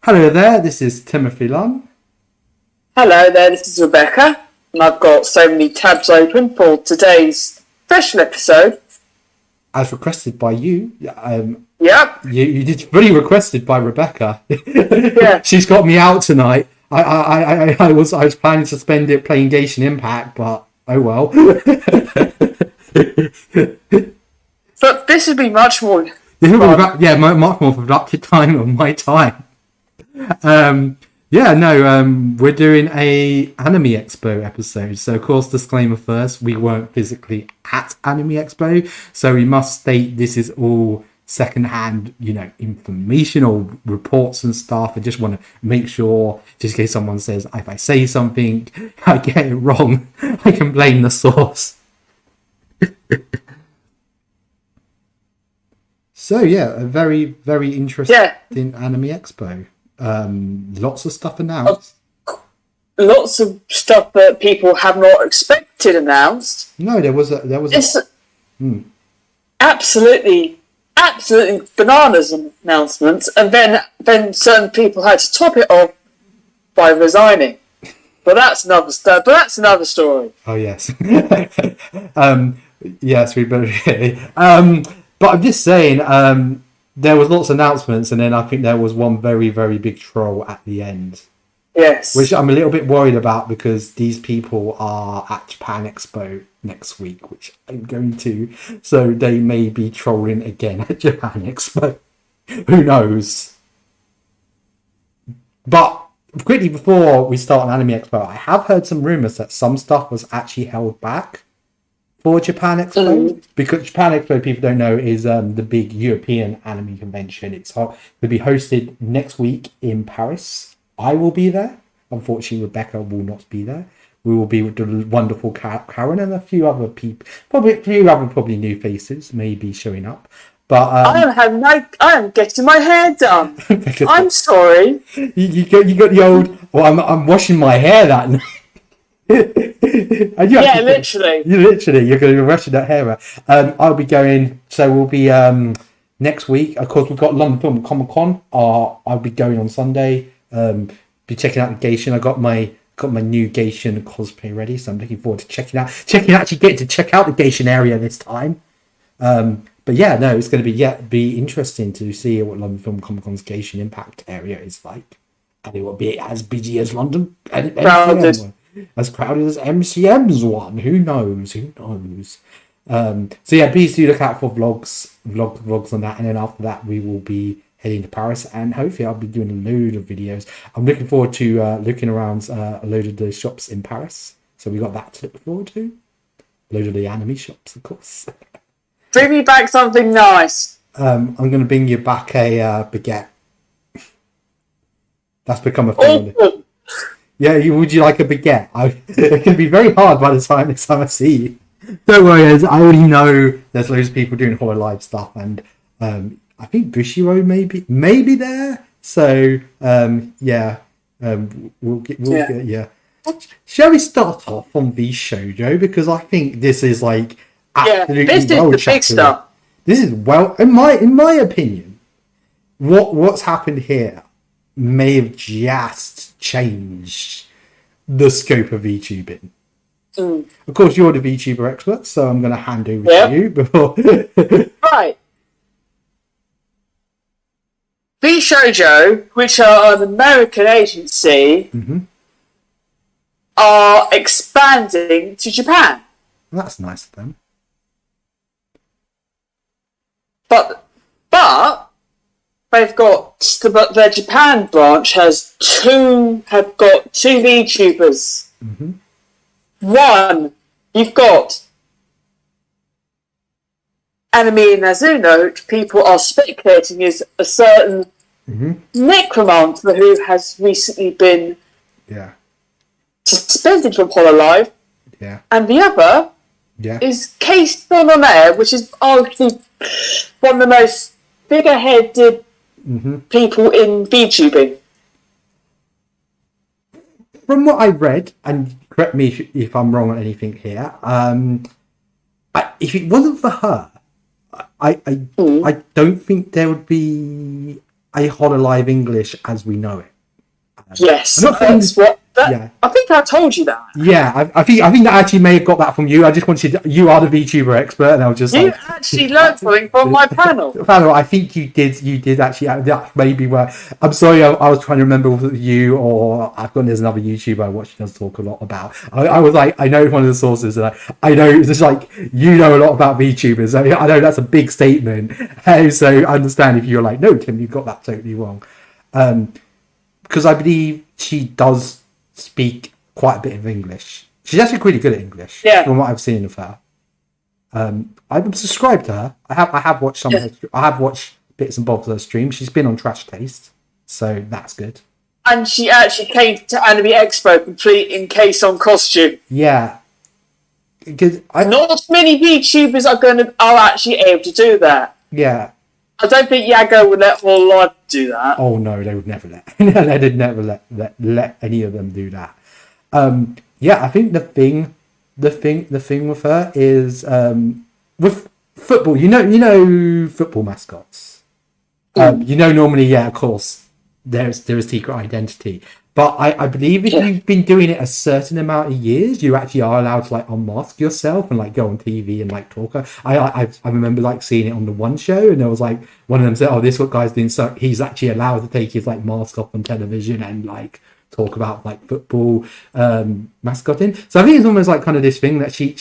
Hello there, this is Timothy Lunn. Hello there, this is Rebecca, and I've got so many tabs open for today's special episode. As requested by you. Yep. You did fully requested by Rebecca. Yeah. She's got me out tonight. I was planning to spend it playing Genshin Impact, but oh well. But this would be much more much more productive time of my time. We're doing a Anime Expo episode. So, of course, disclaimer first, we weren't physically at Anime Expo, so we must state this is all secondhand, information or reports and stuff. I just want to make sure, just in case someone says, if I say something, I get it wrong, I can blame the source. So, yeah, a very, very interesting Anime Expo. Lots of stuff announced. Lots of stuff that people have not expected announced. No, there was absolutely bananas announcements, and then certain people had to top it off by resigning. But that's another story. Oh yes, yes, we better. But I'm just saying, there was lots of announcements, and then I think there was one very, very big troll at the end. Yes. Which I'm a little bit worried about because these people are at Japan Expo next week, which I'm going to. So they may be trolling again at Japan Expo. Who knows? But quickly before we start on Anime Expo, I have heard some rumours that some stuff was actually held back for Japan Expo, because Japan Expo, people don't know, is the big European anime convention. It'll be hosted next week in Paris. I will be there. Unfortunately, Rebecca will not be there. We will be with the wonderful Karen and a few other people, probably a few other new faces may be showing up. But I am getting my hair done. I'm sorry. You got the old. Well, I'm washing my hair that night. Literally. You're going to be rushing that hair out. I'll be going. So we'll be next week. Of course, we've got London Film Comic Con. I'll be going on Sunday. Be checking out the Genshin. I got my new Genshin cosplay ready, so I'm looking forward to checking out. Actually getting to check out the Genshin area this time. But yeah, no, it's going to be interesting to see what London Film Comic Con's Genshin Impact area is like, and it will be as busy as London and crowded. As crowded as MCM's one. Who knows? So yeah, please do look out for vlogs on that, and then after that we will be heading to Paris, and hopefully I'll be doing a load of videos. I'm looking forward to looking around a load of the shops in Paris. So we got that to look forward to. A load of the anime shops, of course. Bring me back something nice. I'm going to bring you back a baguette. That's become a thing. Oh. Yeah, would you like a baguette? It can be very hard by the time next time I see you. Don't worry, I already know there's loads of people doing Hololive stuff, and I think Bushiro may be there. So we'll get. Shall we start off on the shojo, because I think this is like absolutely this is the big stuff. This is in my opinion, what's happened here may have just changed the scope of VTubing. Of course, you're the VTuber expert, so I'm going to hand over to you before. Right. VShojo, which are an American agency, are expanding to Japan. That's nice of them. But they've got their Japan branch have got two VTubers. One, you've got animeintheuk, which people are speculating is a certain necromancer who has recently been suspended from Hololive. Yeah. And the other is Case on Air, which is arguably one of the most figure-headed people in VTubing. From what I read, and correct me if I'm wrong on anything here, if it wasn't for her, I don't think there would be a Hololive English as we know it. Yes, I'm not saying that's what. yeah. I think I told you that. Yeah, I think that actually may have got that from you. I just wanted you are the VTuber expert, and I was just You like, actually learned something from my panel. Fano, I think you did actually. That maybe where I'm sorry, I was trying to remember whether you or I've got there's another YouTuber I watch does talk a lot about. I was like, I know one of the sources, and I know it's just like you know a lot about VTubers. I know that's a big statement. So I understand if you're like, no, Tim, you got that totally wrong, because I believe she does speak quite a bit of English. She's actually pretty good at English, from what I've seen of her. I'm subscribed to her. I have watched some. Of her, I have watched bits and bobs of her stream. She's been on Trash Taste, so that's good. And she actually came to Anime Expo complete in case-on costume. Yeah, because not many VTubers are actually able to do that. Yeah, I don't think Yago would let Hololive do that. Oh no, they would never let. They did never let any of them do that. Yeah, I think the thing with her is with football. You know, football mascots. Normally, yeah, of course, there's a secret identity. But I believe if you've been doing it a certain amount of years, you actually are allowed to like unmask yourself and like go on TV and like talk. I remember like seeing it on the One Show, and there was like one of them said, "Oh, this what guy's doing." So he's actually allowed to take his like mask off on television and like talk about like football mascotting. So I think it's almost like kind of this thing that she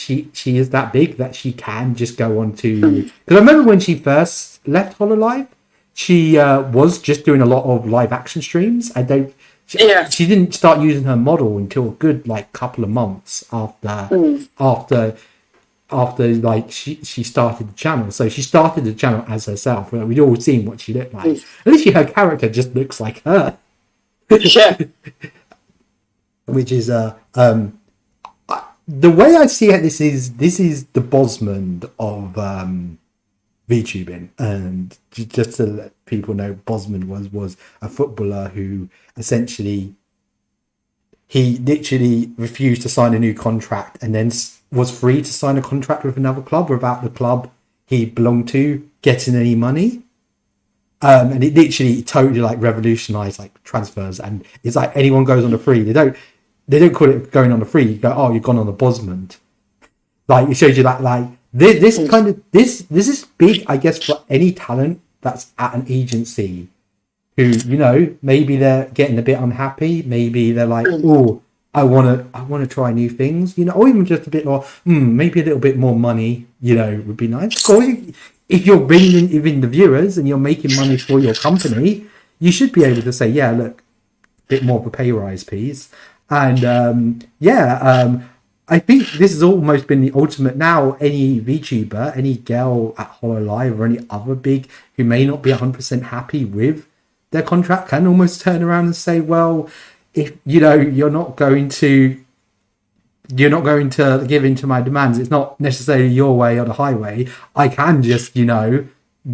is that big that she can just go on to. Because I remember when she first left Hololive, she was just doing a lot of live action streams. She didn't start using her model until a good like couple of months after like she started the channel. So she started the channel as herself. We'd all seen what she looked like. At least her character just looks like her. Yeah. Which is the way I see it, this is the Bosman of VTubing, and just to let people know, Bosman was a footballer who essentially he literally refused to sign a new contract and then was free to sign a contract with another club without the club he belonged to getting any money. And it literally totally like revolutionized like transfers, and it's like anyone goes on the free, they don't call it going on the free. You go, oh, you've gone on the Bosman. Like it shows you that like this is big, I guess, for any talent that's at an agency who, maybe they're getting a bit unhappy, maybe they're like, oh, I want to try new things, or even just a bit more, maybe a little bit more money, would be nice. Of course, if you're bringing in the viewers and you're making money for your company, you should be able to say, yeah, look, a bit more of a pay rise, please. And I think this has almost been the ultimate. Now, any VTuber, any girl at Hololive or any other big who may not be 100% happy with their contract can almost turn around and say, well, if you're not going to give in to my demands, it's not necessarily your way or the highway, I can just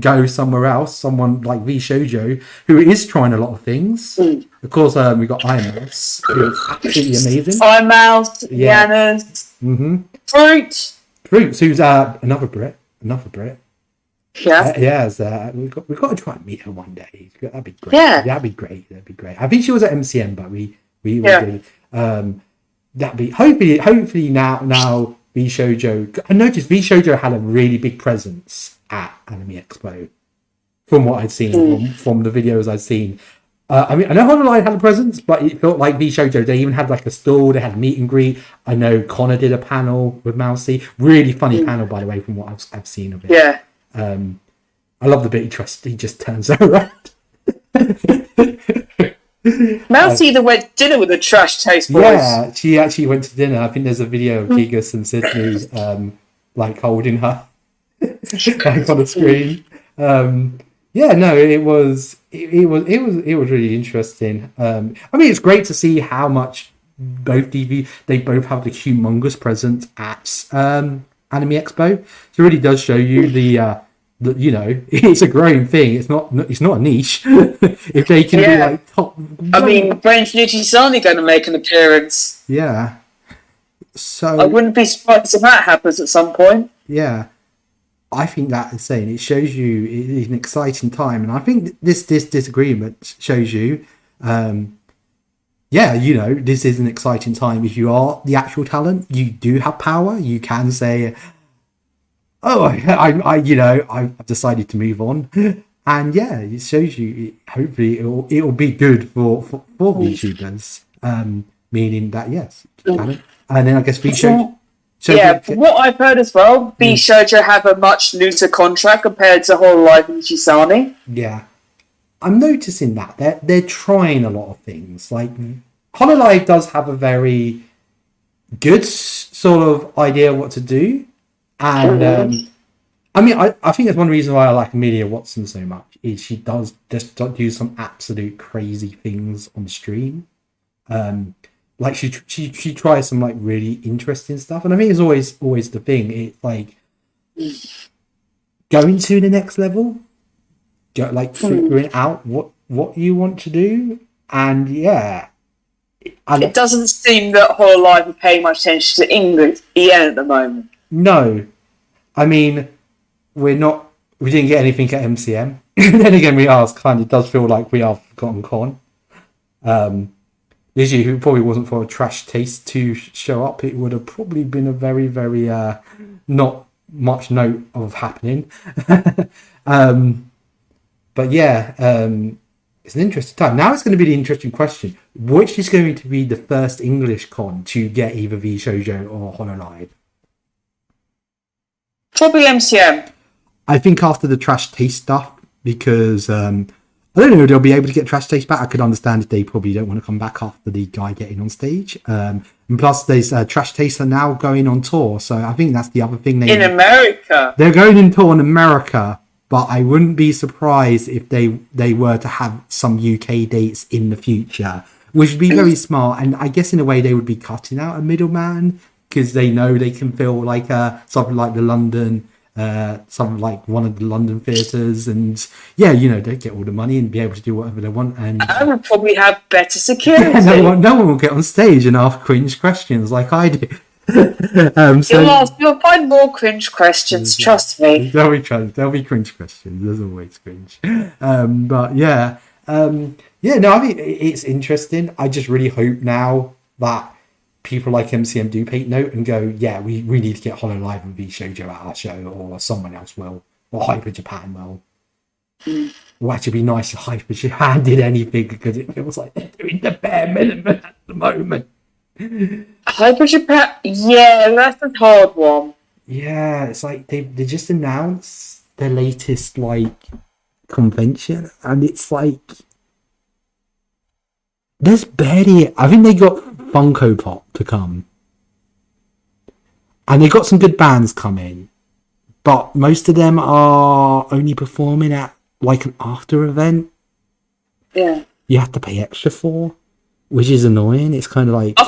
go somewhere else. Someone like V Shojo, who is trying a lot of things. Of course, we got Ironmouse, who is absolutely amazing. Ironmouse, Yanas, Fruits, who's another Brit. Yeah, we've got to try and meet her one day. That'd be great. Yeah, that'd be great. I think she was at MCM, but we did. That'd be hopefully now V Shojo. I noticed V Shojo had a really big presence at Anime Expo, from what I'd seen from the videos I'd seen. I know Honolulu had a presence, but it felt like V Shojo. They even had like a stall. They had meet and greet. I know Connor did a panel with Mousy. Really funny panel, by the way, from what I've seen of it. Yeah. I love the bit he just turns around. Mousy either went dinner with the Trash Taste boys. Yeah, she actually went to dinner. I think there's a video of Gigas and Sydney like holding her like on the screen. It was really interesting. I mean, it's great to see how much they both have the humongous presence at Anime Expo. So it really does show you the it's a growing thing. It's not a niche. If they can be like top, I mean, Brain Nitty's only going to make an appearance. Yeah. So I wouldn't be surprised if that happens at some point. Yeah. I think that is saying it shows you it is an exciting time, and I think this disagreement shows you, this is an exciting time. If you are the actual talent, you do have power. You can say, "Oh, I've decided to move on," and yeah, it shows you. Hopefully, it'll be good for VTubers, meaning that yes, talent, and then I guess VShojo. From what I've heard as well, VShojo have a much looser contract compared to Hololive and Chisani. Yeah, I'm noticing that they're trying a lot of things. Like Hololive does have a very good sort of idea of what to do, and I think that's one reason why I like Amelia Watson so much is she does just do some absolute crazy things on stream. Like she tries some like really interesting stuff, and I think it's always the thing. It's like going to the next level, like figuring out what you want to do, and yeah. It doesn't seem that Hololive are paying much attention to English EN at the moment. No, I mean we didn't get anything at MCM. Then again, we asked. Kind of does feel like we are Forgotten Con. This year, if it probably wasn't for a Trash Taste to show up, it would have probably been a very, very not much note of happening. But yeah, it's an interesting time. Now it's going to be the interesting question. Which is going to be the first English con to get either VShojo or Hololive? Probably MCM. I think after the Trash Taste stuff, because... I don't know if they'll be able to get Trash Taste back. I could understand if they probably don't want to come back after the guy getting on stage. And plus, there's Trash Taste are now going on tour. So I think that's the other thing. In America. They're going on tour in America. But I wouldn't be surprised if they were to have some UK dates in the future. Which would be very smart. And I guess in a way they would be cutting out a middleman. Because they know they can fill like something like the London... something like one of the London theatres, and they get all the money and be able to do whatever they want, and would probably have better security. Yeah, no one will get on stage and ask cringe questions like I do. You'll find more cringe questions, trust me. There'll be cringe questions. There's always cringe. I think it's interesting. I just really hope now that people like MCM do take note and go, yeah, we need to get Hololive and VShojo at our show, or someone else will, or Hyper Japan will. It would actually be nice if Hyper Japan did anything, because it feels like they're doing the bare minimum at the moment. Hyper Japan, yeah, that's a hard one. Yeah, it's like they just announced their latest like convention, and it's like there's barely. I think they got Funko Pop to come, and they got some good bands coming, but most of them are only performing at like an after event. Yeah, you have to pay extra for, which is annoying. It's kind of like,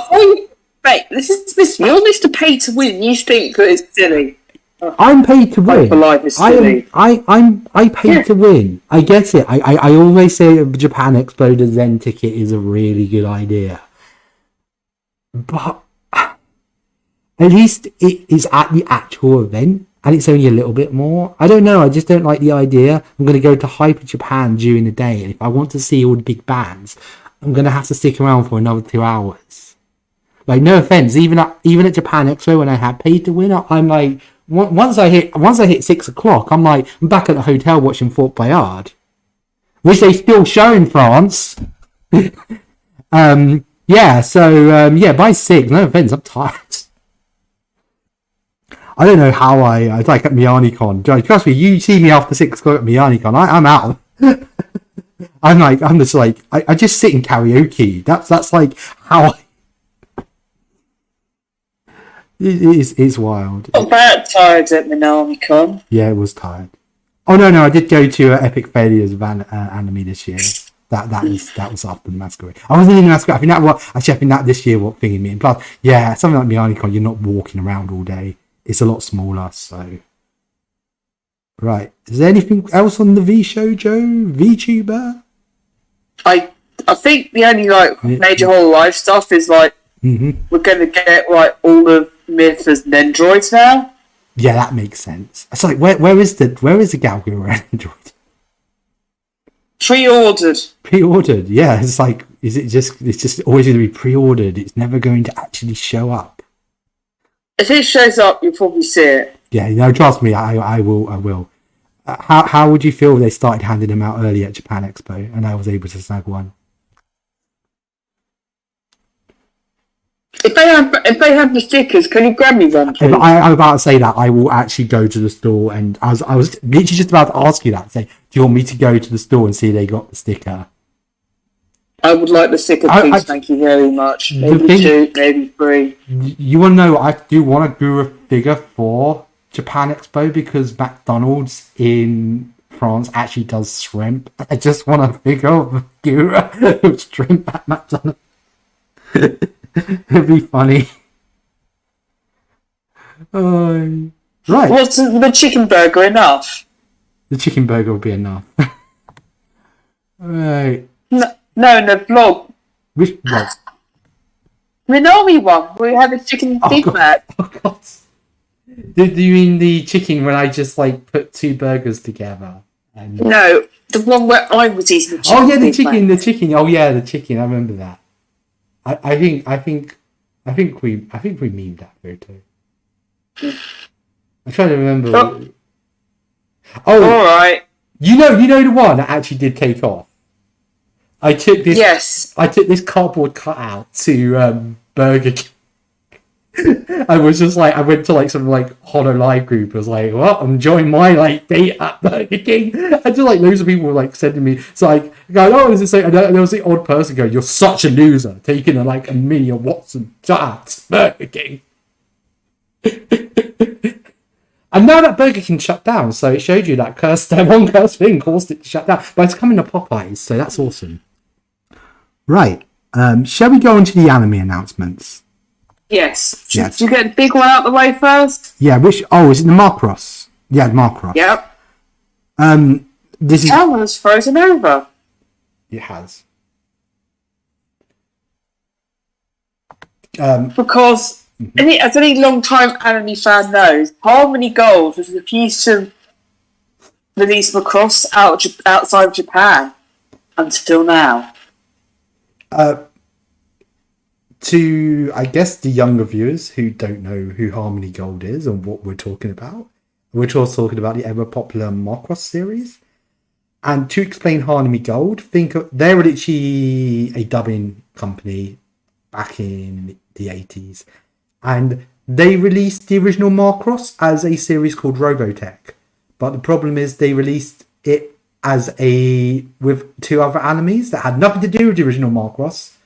this you're used to pay to win. You think that it's silly. I'm paid to win. I paid to win. I get it. I always say Japan Expo the Zen ticket is a really good idea. But at least it is at the actual event, and it's only a little bit more. I don't know. I just don't like the idea. I'm going to go to Hyper Japan during the day, and if I want to see all the big bands, I'm going to have to stick around for another 2 hours. Like, no offense, even at Japan Expo when I had paid to win, I'm like, once I hit 6:00, I'm like, I'm back at the hotel watching Fort Boyard, which they still show in France. By 6, no offense, I'm tired. I don't know how I like at MianiCon. Trust me, you see me after 6:00 at MianiCon, I'm out. I'm just like, I just sit in karaoke. That's like how it's wild. Not that tired at MianiCon. Yeah, it was tired. Oh no, I did go to Epic Failures of Anime this year. That was after the Masquerade. I wasn't in the Masquerade. I think that this year what thingy me. And plus, yeah, something like MianiCon, you're not walking around all day. It's a lot smaller, so. Right. Is there anything else on the VShojo VTuber? I think the only major Hololive stuff is we're going to get all of Myth as Nendroids now. Yeah, that makes sense. It's like where is the Galgura Android? Pre-ordered. Pre-ordered, yeah. It's like, it's just always going to be pre-ordered. It's never going to actually show up. If it shows up, you'll probably see it. Yeah, trust me, I will. How would you feel if they started handing them out early at Japan Expo and I was able to snag one? If they have the stickers, can you grab me one, please? I'm about to say that I will actually go to the store, and I was literally just about to ask you that. Say, do you want me to go to the store and see if they got the sticker? I would like the sticker, please. Thank you very much. Maybe 2, maybe 3. You want to know? I do want a Gura figure for Japan Expo because McDonald's in France actually does shrimp. I just want a figure of Gura with shrimp at McDonald's. It'd be funny. Right. What's the chicken burger enough? The chicken burger will be enough. Right. No, in the vlog. Which vlog? Minami one, where you have a chicken Big Mac. Oh, God. Do you mean the chicken when I just, like, put 2 burgers together? And... No, the one where I was eating the chicken. Oh, yeah, the chicken. Oh, yeah, the chicken. I remember that. I think we memed that there too. I'm trying to remember. Oh, all right. You know the one that actually did take off. I took this. Yes. I took this cardboard cutout to Burger King. I was just like, I went to like some like HoloLive group. I was like, well, I'm enjoying my like date at Burger King. And just like loads of people were like sending me. So like, going, oh, is this like? And there was the odd person going, "You're such a loser, taking a mini of Watson at Burger King." And now that Burger King shut down, so it showed you that one cursed thing caused it to shut down. But it's coming to Popeyes, so that's awesome. Right. Shall we go on to the anime announcements? Yes. Should you get the big one out the way first? Yeah, is it the Macross? Yeah, Macross. Yep. This is... Elmer's frozen over. It has. Because, as any long-time anime fan knows, Harmony Gold was refused to release Macross outside of Japan until now. To, I guess, the younger viewers who don't know who Harmony Gold is and what we're talking about, we're just talking about the ever-popular Macross series. And to explain Harmony Gold, they're literally a dubbing company back in the 80s. And they released the original Macross as a series called Robotech. But the problem is they released it with 2 other animes that had nothing to do with the original Macross.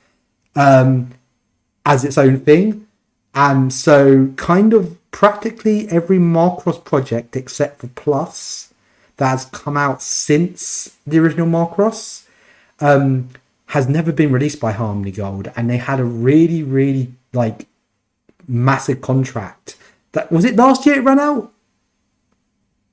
As its own thing, and so kind of practically every Macross project except for Plus that has come out since the original Macross has never been released by Harmony Gold, and they had a really, really like massive contract. That was it last year it ran out?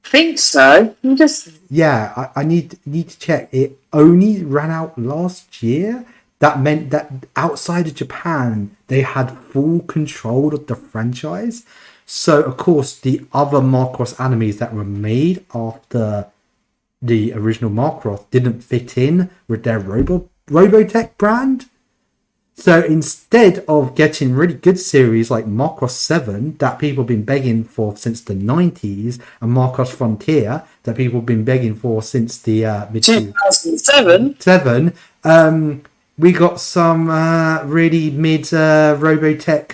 I think so. I need to check. It only ran out last year. That meant that outside of Japan, they had full control of the franchise. So, of course, the other Macross animes that were made after the original Macross didn't fit in with their Robotech brand. So, instead of getting really good series like Macross 7 that people have been begging for since the 90s, and Macross Frontier that people have been begging for since the mid-2007, we got some really mid Robotech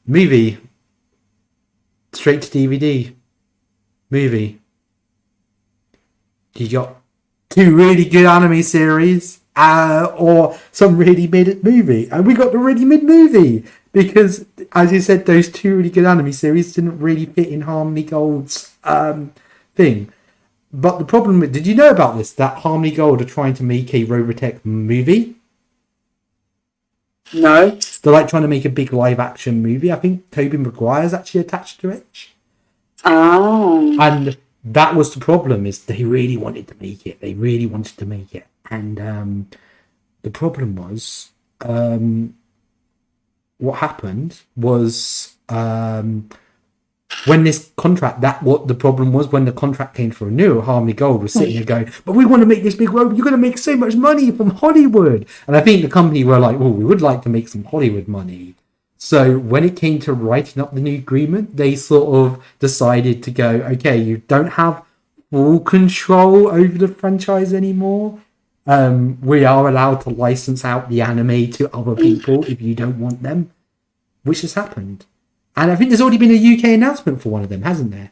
movie, straight to DVD movie. You got 2 really good anime series or some really mid movie. And we got the really mid movie because, as you said, those 2 really good anime series didn't really fit in Harmony Gold's thing. But the problem with... Did you know about this? That Harmony Gold are trying to make a Robotech movie? No. They're like trying to make a big live action movie. I think Tobey Maguire's actually attached to it. Oh. And that was the problem, is they really wanted to make it. And the problem was... what happened was... when this contract, what the problem was when the contract came for renewal, Harmony Gold was sitting there going, but we want to make this big road. You're going to make so much money from Hollywood. And I think the company were like, oh, we would like to make some Hollywood money. So when it came to writing up the new agreement, they sort of decided to go, okay, you don't have full control over the franchise anymore. We are allowed to license out the anime to other people if you don't want them, which has happened. And I think there's already been a UK announcement for one of them, hasn't there?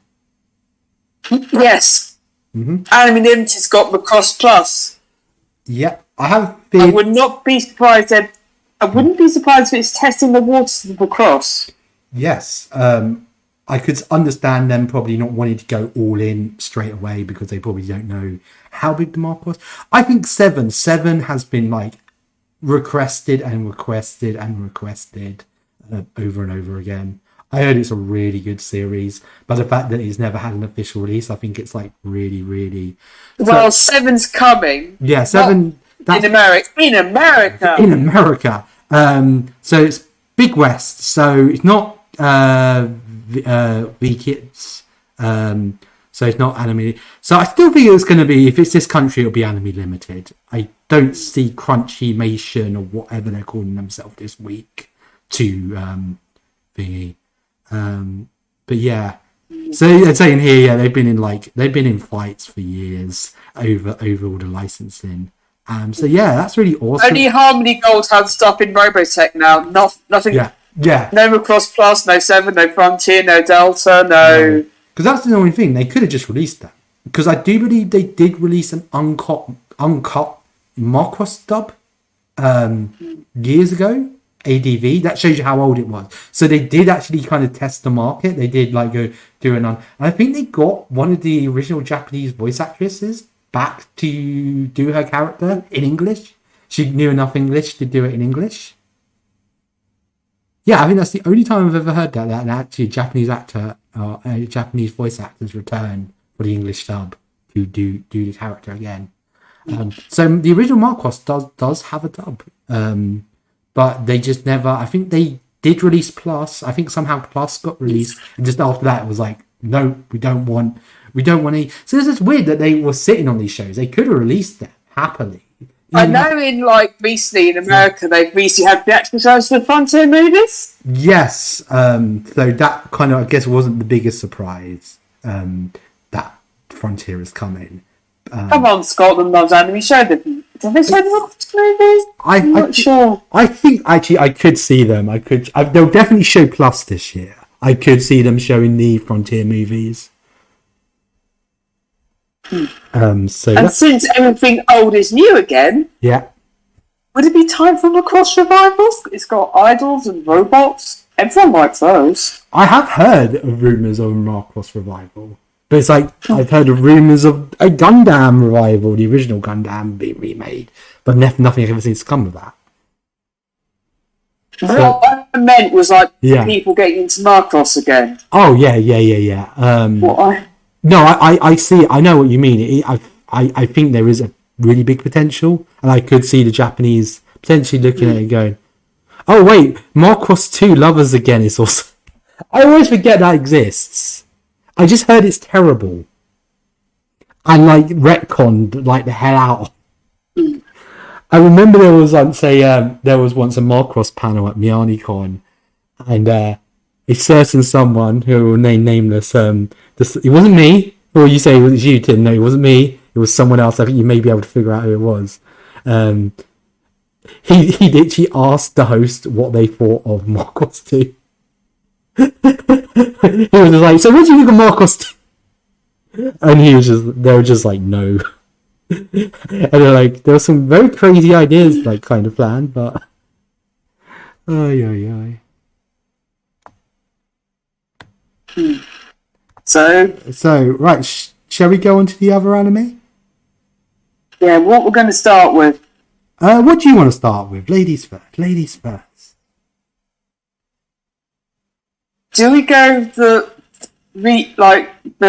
Yes. Mm-hmm. Animeintheu's got Macross Plus. Yeah, I have. I would not be surprised. I wouldn't be surprised if it's testing the waters of Macross. Yes, I could understand them probably not wanting to go all in straight away because they probably don't know how big the market was. I think Seven has been like requested and requested and requested over and over again. I heard it's a really good series, but the fact that it's never had an official release, I think it's like really, really. Well, Seven's coming. Yeah, Seven. In America. In America. So it's Big West. So it's not V-Kids. So it's not anime. So I still think it's going to be, if it's this country, it'll be anime limited. I don't see Crunchymation or whatever they're calling themselves this week to thingy. But yeah, so they're saying here, yeah, they've been in fights for years over all the licensing. So yeah, that's really awesome. Only Harmony Gold have stuff in Robotech now. Nothing. Yeah. No Macross Plus, no Seven, no Frontier, no Delta, no. Because that's the only thing, they could have just released that. Because I do believe they did release an uncut Macross dub years ago. ADV, that shows you how old it was. So they did actually kind of test the market. They did like go do an I think they got one of the original Japanese voice actresses back to do her character in English. She knew enough English to do it in English. Yeah, I think that's the only time I've ever heard that actually a Japanese actor or a Japanese voice actor's return for the English dub to do the character again. So the original Macross does have a dub. But they just never, I think they did release Plus. I think somehow Plus got released. And just after that, it was like, no, we don't want any. So it's just weird that they were sitting on these shows. They could have released them happily. I know recently in America, they've recently had theatrical shows for the Frontier movies. Yes. So that kind of, I guess, wasn't the biggest surprise that Frontier is coming. Come on, Scotland loves anime. Show them. Did they show the movies? I'm not sure. I think actually I could see them. They'll definitely show Plus this year. I could see them showing the Frontier movies. And since everything old is new again, yeah, would it be time for Macross revival? It's got idols and robots. Everyone likes those. I have heard of rumours of a Macross revival. But it's like, I've heard of rumours of a Gundam revival, the original Gundam being remade, but nothing ever seems to come of that. What I meant was people getting into Macross again. Oh, yeah. I see, I know what you mean. I think there is a really big potential, and I could see the Japanese potentially looking at it and going, oh wait, Macross 2 Lovers Again is also... I always forget that exists. I just heard it's terrible. And retconned the hell out. I remember there was once a Macross panel at MianiCon, and a certain someone who will name nameless. It wasn't me. Or you say it was you, Tim? No, it wasn't me. It was someone else. I think you may be able to figure out who it was. He literally asked the host what they thought of Macross 2. He was just like, so what do you think of Macross 2? And they were just like, no. And they're like, there were some very crazy ideas kind of planned, but So right, shall we go on to the other anime? Yeah, what we're going to start with. What do you want to start with? Ladies first. Do we go the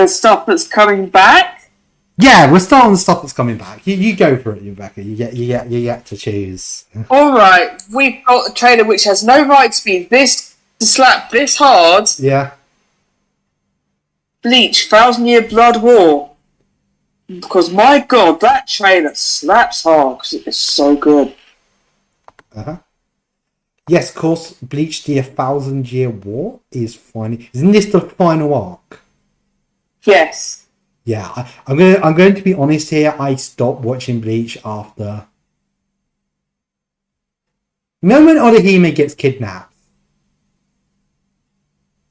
stuff that's coming back? Yeah, we'll start on the stuff that's coming back. You go for it, Rebecca. You get to choose. All right, we've got a trailer which has no right to be to slap this hard. Yeah. Bleach, 1,000 Year Blood War. Because my god, that trailer slaps hard because it is so good. Yes, of course, Bleach the 1,000-Year War is finally... Isn't this the final arc? Yes. Yeah, I'm going to be honest here. I stopped watching Bleach after... You know when Orihime gets kidnapped?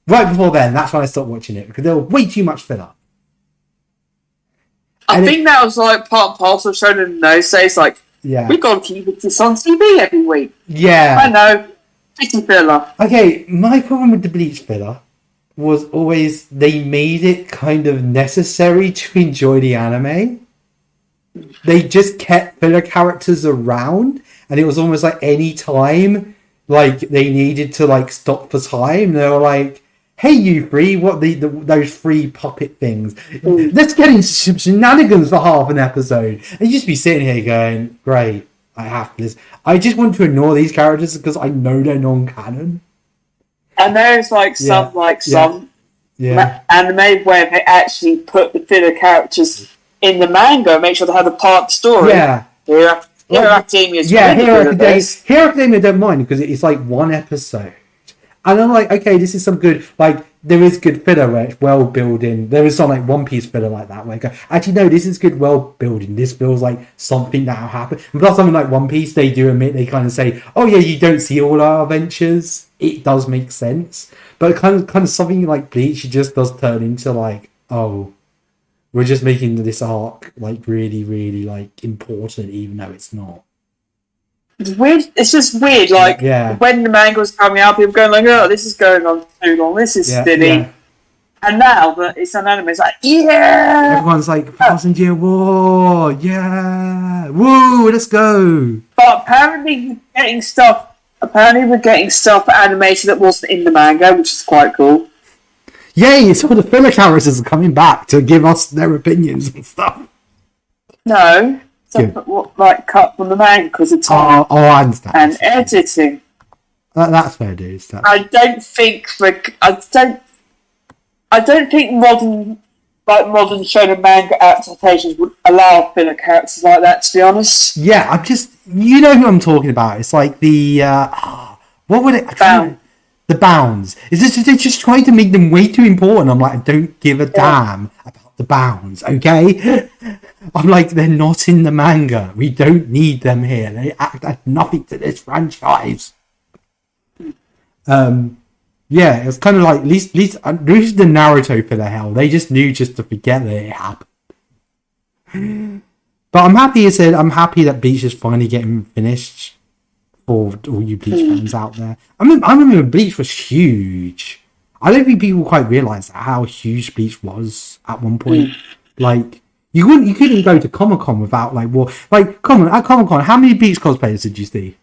Right before then, that's when I stopped watching it because there was way too much filler. I think that was like part and parcel of showing in those days. Like, we got to keep this on TV every week. Yeah. I know. Pretty filler. Okay, my problem with the Bleach filler was always they made it kind of necessary to enjoy the anime. They just kept filler characters around, and it was almost like any time like they needed to like stop for time, they were like, "Hey, you three, what those three puppet things? Let's get into some shenanigans for half an episode." And you just be sitting here going, "Great, I have this. I just want to ignore these characters because I know they're non-canon." And there's like some anime where they actually put the filler characters in the manga and make sure they have a part of the story. Yeah. Hero Academia. Hero Academia don't mind because it's like one episode. And I'm like, okay, this is some good, like, there is good filler where it's well building. There is some like One Piece filler like that where I go, actually, no, this is good well building. This feels like something that will happen. And plus something like One Piece, they do admit, they kind of say, oh yeah, you don't see all our adventures. It does make sense. But kind of something like Bleach, it just does turn into like, oh, we're just making this arc like really, really like important, even though it's not. It's weird. It's just weird. Like when the manga was coming out, people going like, "Oh, this is going on too long. This is silly." Yeah. And now that it's an anime, it's like, yeah. Everyone's like, 1,000-Year War, yeah, woo, let's go. But apparently, we're getting stuff animated that wasn't in the manga, which is quite cool. Yay! Some of the filler characters are coming back to give us their opinions and stuff. No. Like cut from the manga because of time. I understand. And editing. That's fair, dude. I don't think modern shonen manga adaptations would allow filler characters like that. To be honest. Yeah, I'm just you know who I'm talking about. It's like the what would it? The bounds. They're just trying to make them way too important. I'm like, I don't give a damn about the bounds. Okay. I'm like, they're not in the manga. We don't need them here. They add nothing to this franchise. Yeah, it's kind of like at least the Naruto for the hell. They just knew just to forget that it happened. But I'm happy that Bleach is finally getting finished for all you Bleach fans out there. I remember Bleach was huge. I don't think people quite realise how huge Bleach was at one point. Like. You couldn't go to Comic-Con without at Comic-Con, how many Bleach cosplayers did you see?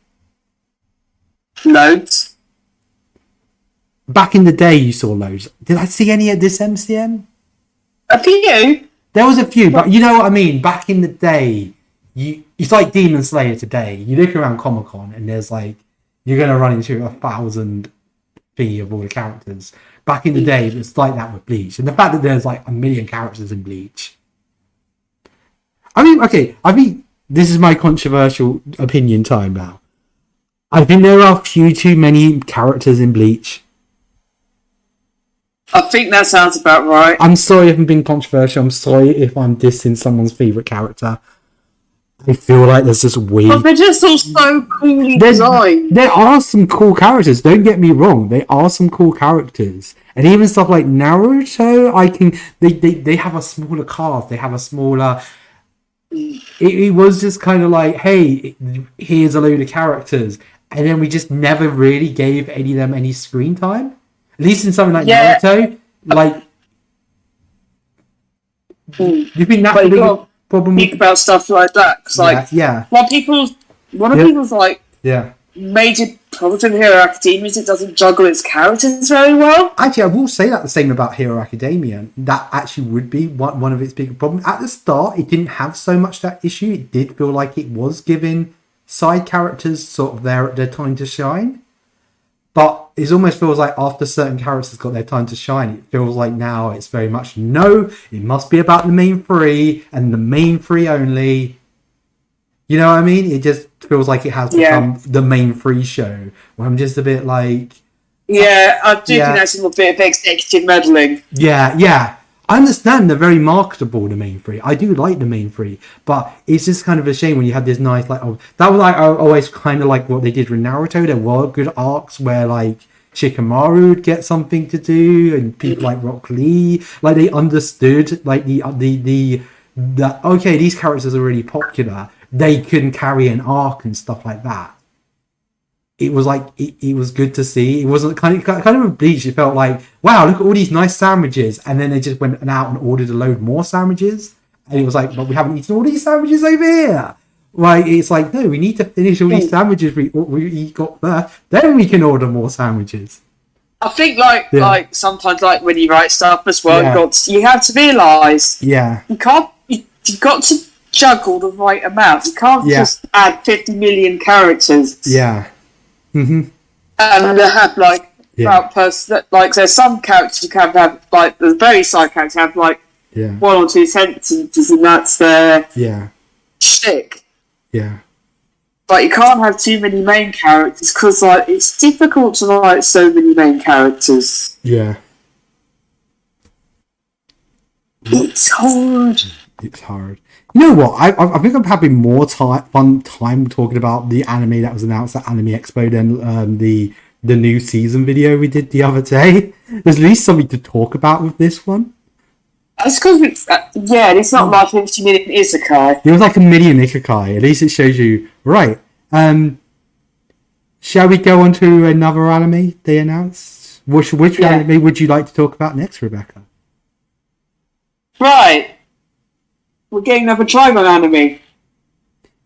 Loads. Back in the day, you saw loads. Did I see any at this MCM? A few. There was a few, but you know what I mean. Back in the day, it's like Demon Slayer today. You look around Comic-Con and there's like you're gonna run into 1,000 of all the characters. Back in the day, it's like that with Bleach, and the fact that there's like 1 million characters in Bleach. I think this is my controversial opinion time now. I think there are too many characters in Bleach. I think that sounds about right. I'm sorry if I'm being controversial. I'm sorry if I'm dissing someone's favourite character. I feel like there's just weird... But they're just all so coolly designed. There are some cool characters, don't get me wrong. There are some cool characters. And even stuff like Naruto, they have a smaller cast. They have a smaller... It was just kind of like, hey, here's a load of characters, and then we just never really gave any of them any screen time. At least in something like Naruto, like. Do you think that's a big problem? Think about stuff like that, because one of people's like major problems with Hero Academia is it doesn't juggle its characters very well. Actually, I will say that the same about Hero Academia. That actually would be one of its bigger problems. At the start, it didn't have so much that issue. It did feel like it was giving side characters sort of their time to shine. But it almost feels like after certain characters got their time to shine, it feels like now it's very much no, it must be about the main three and the main three only. You know what I mean? It just feels like it has become the main three show. Where I'm just a bit like, I do think that's a little bit of executive meddling. Yeah. I understand they're very marketable, the main three. I do like the main three, but it's just kind of a shame when you had this nice, like, that was like always kind of like what they did with Naruto. There were good arcs where like Shikamaru would get something to do, and people like Rock Lee, like they understood like the okay, these characters are really popular. They can carry an arc and stuff like that. It was like it was good to see. It wasn't kind of a Bleach. It felt like, wow, look at all these nice sandwiches, and then they just went out and ordered a load more sandwiches, and it was like, but we haven't eaten all these sandwiches over here. Like, it's like, no, we need to finish all these sandwiches we got first, then we can order more sandwiches. I think like sometimes like when you write stuff as well, you have to realise you can't. You've got to juggle the right amount. You can't just add 50 million characters. Yeah. Mm-hmm. And have like like there's some characters you can have like the very side characters have like one or two sentences and that's their shtick. Yeah. But you can't have too many main characters because like it's difficult to write so many main characters. Yeah. It's hard. It's hard. You know what? I think I'm having more fun time talking about the anime that was announced at Anime Expo than the new season video we did the other day. There's at least something to talk about with this one. That's because it's not like 50 minute isekai. It was like a million isekai. At least it shows you right. Shall we go on to another anime they announced? Which anime would you like to talk about next, Rebecca? Right. We're getting another Trigon anime.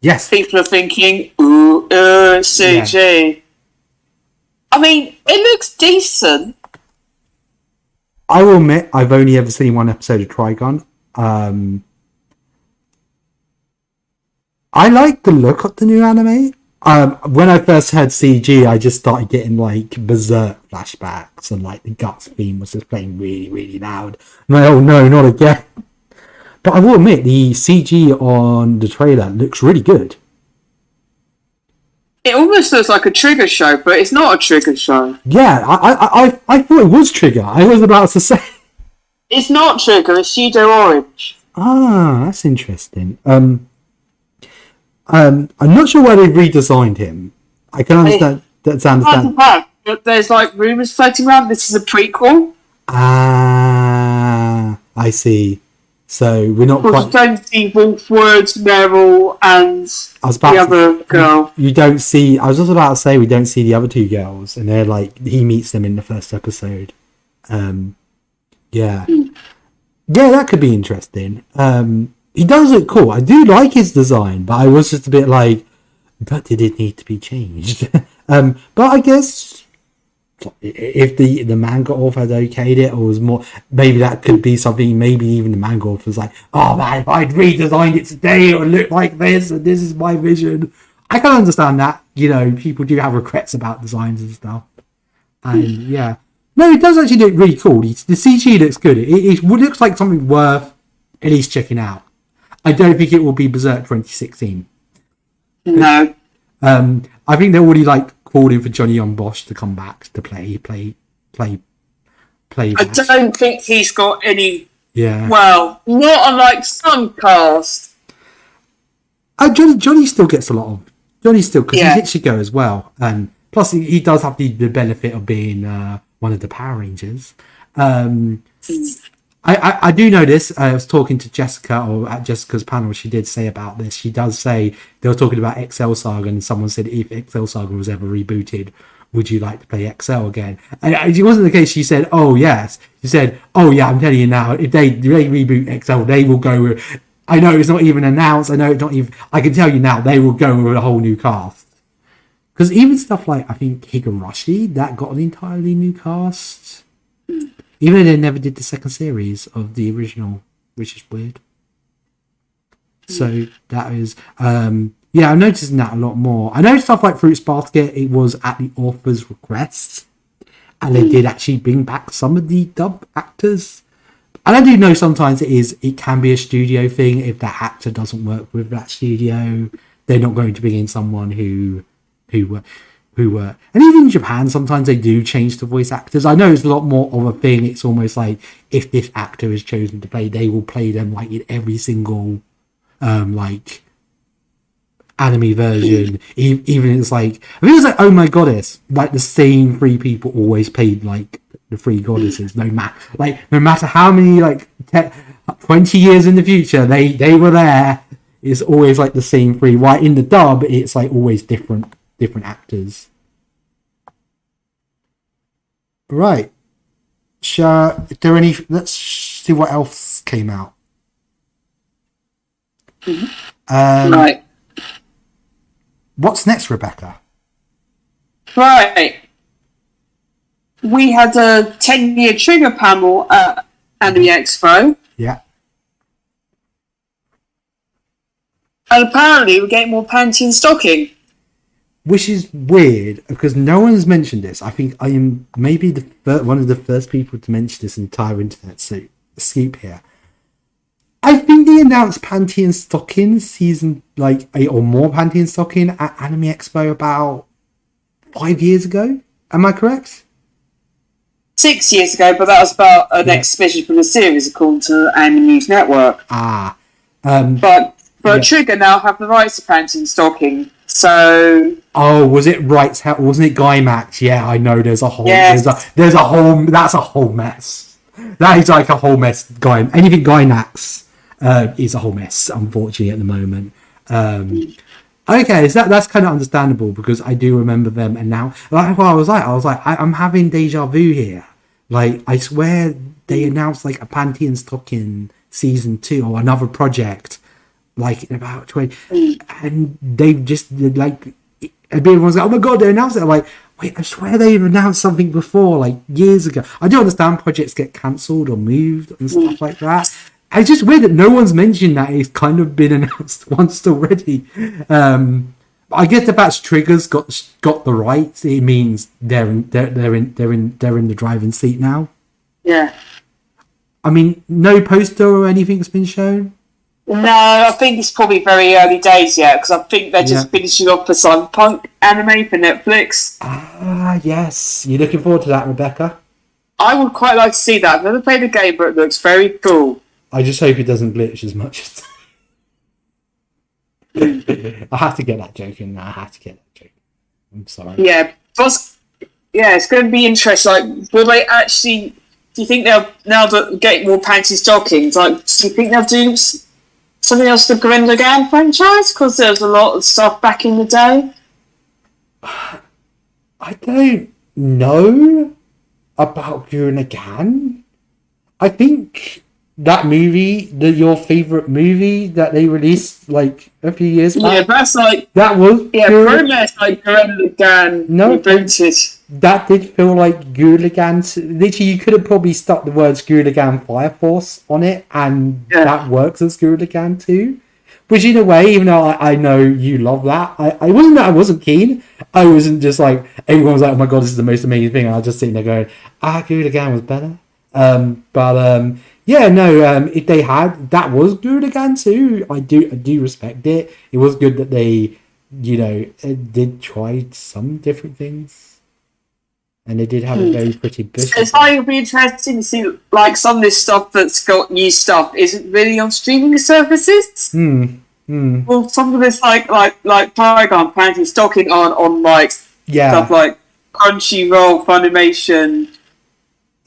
Yes. People are thinking, ooh, CG. Yeah. I mean, it looks decent. I will admit, I've only ever seen one episode of Trigon. I like the look of the new anime. When I first heard CG, I just started getting like berserk flashbacks, and like the Guts theme was just playing really, really loud. And like, oh no, not again. But I will admit, the CG on the trailer looks really good. It almost looks like a Trigger show, but it's not a Trigger show. Yeah, I thought it was Trigger. I was about to say. It's not Trigger, it's Pseudo Orange. Ah, that's interesting. I'm not sure why they redesigned him. I can understand. But there's like rumours floating around. This is a prequel. Ah, I see. So we're not quite. You don't see Wolfwood, Meryl, and the other girl. You don't see. I was just about to say we don't see the other two girls, and they're like he meets them in the first episode. Yeah, that could be interesting. He does look cool. I do like his design, but I was just a bit like, but did it need to be changed? But I guess if the manga author had okayed it, or was more, maybe that could be something. Maybe even the manga author was like, oh man, if I'd redesigned it today, it would look like this, and this is my vision. I can understand that. You know, people do have regrets about designs and stuff. And no, it does actually look really cool. The CG looks good. It looks like something worth at least checking out. I don't think it will be Berserk 2016. No. I think they're already like called in for Johnny Young Bosch to come back to play. I don't think he's got any. Yeah. Well, not unlike some cast. Johnny still gets a lot of. Johnny still, because he's Ichigo as well, and plus he does have the benefit of being one of the Power Rangers. I do know this. I was talking to Jessica, or at Jessica's panel, she did say about this. She does say they were talking about XL Saga, and someone said if XL Saga was ever rebooted, would you like to play XL again? And it wasn't the case. She said, oh yes. She said, oh yeah, I'm telling you now, if they reboot XL, they will go with, I know it's not even announced, I know it's not even, I can tell you now, they will go with a whole new cast. Because even stuff like, I think Higurashi, that got an entirely new cast. Even though they never did the second series of the original, which is weird. So that is, Yeah, I'm noticing that a lot more. I know stuff like Fruits Basket, it was at the author's request, and they did actually bring back some of the dub actors. And I do know sometimes it can be a studio thing. If that actor doesn't work with that studio, they're not going to bring in someone who and even in Japan, sometimes they do change the voice actors. I know it's a lot more of a thing. It's almost like if this actor is chosen to play, they will play them like in every single like anime version. Even it's like I think it's like Oh My Goddess, like the same three people always played like the three goddesses, no matter how many 20 years in the future they were there. It's always like the same three. Why in the dub it's like always different actors. Right. Let's see what else came out. Right. What's next, Rebecca? Right. We had a 10-year trigger panel at Anime Expo. Yeah. And apparently we're getting more panty and stocking. Which is weird because no one's mentioned this. I think I am maybe one of the first people to mention this entire internet scoop here. I think they announced Panty and Stocking season 8 or more Panty and Stocking at Anime Expo about 5 years ago. Am I correct? 6 years ago, but that was about an exhibition from the series according to animeintheuk. But Trigger now have the rights to Panty and Stocking. So was it rights? Wasn't it Guy Max? Yeah, I know. There's a whole that's a whole mess. That is like a whole mess. Anything Guy Max is a whole mess, unfortunately, at the moment. Okay, so that's kind of understandable because I do remember them, and now I was like, I'm having deja vu here. Like, I swear they announced like a Panty and Stocking season 2 or another project, like in about 20, and they just like everyone's like, oh my god, they announced it. I'm like, wait, I swear they've announced something before, like years ago. I do understand projects get cancelled or moved and stuff like that. It's just weird that no one's mentioned that it's kind of been announced once already. I guess the fact Trigger's got the rights, it means they're in the driving seat now. Yeah. I mean, no poster or anything's been shown. No, I think it's probably very early days yet because I think they're just finishing off a cyberpunk anime for Netflix. Ah, yes. You looking forward to that, Rebecca? I would quite like to see that. I've never played the game, but it looks very cool. I just hope it doesn't glitch as much as... I have to get that joke in there. I'm sorry. Yeah, it's going to be interesting. Like, will they actually... Do you think they'll, now that getting more panty stockings, like, do you think they'll do something else to the Gurren Lagann franchise? Because there was a lot of stuff back in the day. I don't know about Gurren Lagann. I think that movie, your favourite movie that they released like a few years back. Yeah, that's like... That was... Yeah, Romance like Gurren Lagann rebooted. That did feel like Gurren Lagann. Literally, you could have probably stuck the words Gurren Lagann Fire Force on it, and that works as Gurren Lagann too. Which, in a way, even though I know you love that, I wasn't that I wasn't keen. I wasn't just like everyone was like, "Oh my god, this is the most amazing thing." And I was just sitting there going, Gurren Lagann was better. If they had, that was Gurren Lagann too. I do respect it. It was good that they, did try some different things. And they did have a very pretty business. It's like it'll be interesting to see, like, some of this stuff that's got new stuff isn't really on streaming services. Well, some of this, like Trigon, Panty Stocking on stuff like Crunchyroll, Funimation.